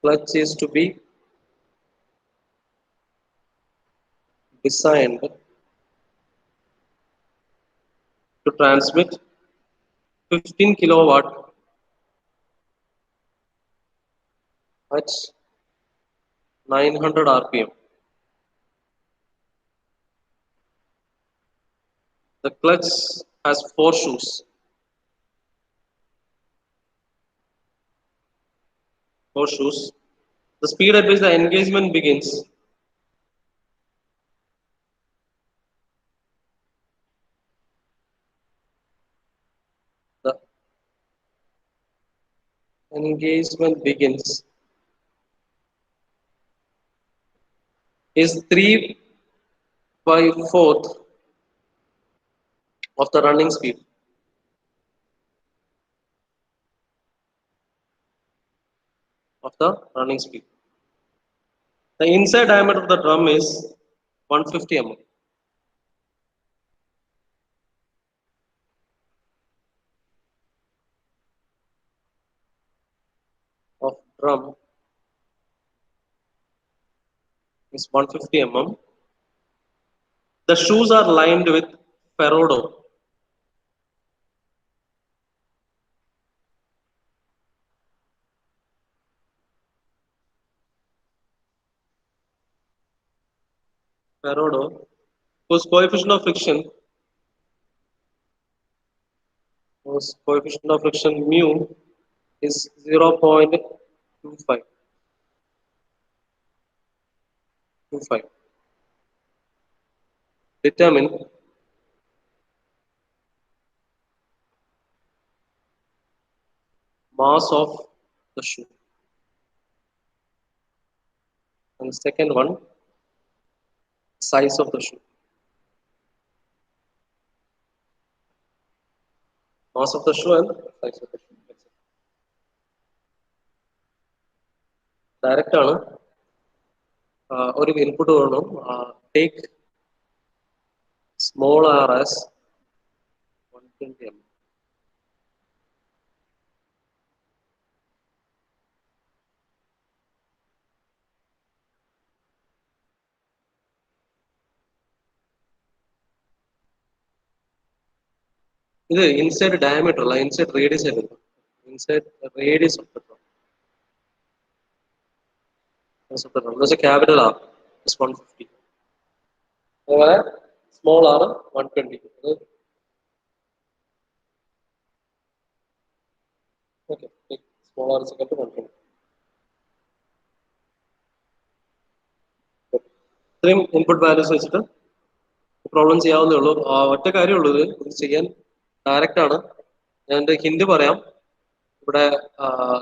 clutch is to be designed to transmit 15 kilowatt at 900 rpm. The clutch has 4 shoes. The speed at which the engagement begins the engagement begins is 3/4 of the running speed. Of the running speed. The inside diameter of the drum is 150 mm. Of drum is 150 mm. The shoes are lined with Ferrodo. Ferrodo, whose coefficient of friction mu is 0.25. Determine mass of the shoe. And the second one, size of the shoe. Mass of the shoe and size of the shoe. Direct ആണ് ഒരു input വേണം take small r as 120 mm. ഇത് inside diameter അല്ല, inside radius ആയിരുന്നു. Inside radius of the drum. Capital r is 150. അതുപോലെ small r 120. Okay, small r second 120. ഇത്രയും input values വെച്ചിട്ട് problem ചെയ്യാവുന്നേ ഉള്ളൂ. ഒറ്റ കാര്യമുള്ളൂ, ഇത് ചെയ്യാൻ ഡയറക്റ്റ് ആണ്. ഞാൻ എൻ്റെ ഹിന്റ് പറയാം. ഇവിടെ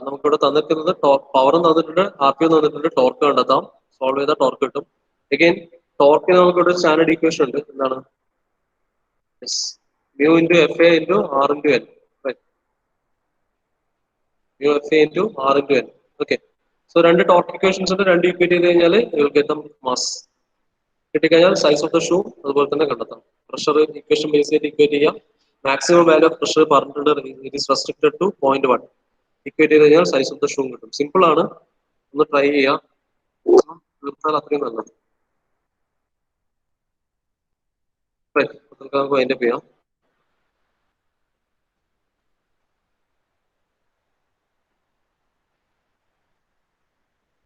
നമുക്കിവിടെ തന്നിരിക്കുന്നത് പവറും തന്നിട്ടുണ്ട്, ആർ പി തന്നിട്ടുണ്ട്, ടോർക്ക് കണ്ടെത്താം. സോൾവ് ചെയ്താൽ ടോർക്ക് കിട്ടും. അഗൈൻ ടോർക്കിന് നമുക്കിവിടെ സ്റ്റാൻഡേർഡ് ഇക്വേഷൻ ഉണ്ട്. എന്താണ്? Mu into F A into r into N. Mu F A into r into N. Okay, so രണ്ട് ടോർക്ക് ഇക്വേഷൻസ് ഉണ്ട്. രണ്ട് ഇക്വേറ്റ് ചെയ്ത് കഴിഞ്ഞാൽ മാസ് കിട്ടിക്കഴിഞ്ഞാൽ സൈസ് ഓഫ് ദ ഷൂ അതുപോലെ തന്നെ കണ്ടെത്താം. പ്രഷർ ഇക്വേഷൻ ബേസ് ചെയ്ത് ഇക്വേറ്റ് ചെയ്യാം. മാക്സിമം വാല്യൂ ഓഫ് പ്രഷർ പറഞ്ഞിട്ടുണ്ട്, it is restricted to 0.1. Equate ചെയ്ത് കഴിഞ്ഞാൽ സൈസ് ഓഫ് ദ ഷൂ കിട്ടും. സിമ്പിൾ ആണ്, ഒന്ന് ട്രൈ ചെയ്യാം. തീർത്താൽ അത്രയും നല്ലത്. നമുക്ക് അതിന്റെ ചെയ്യാം.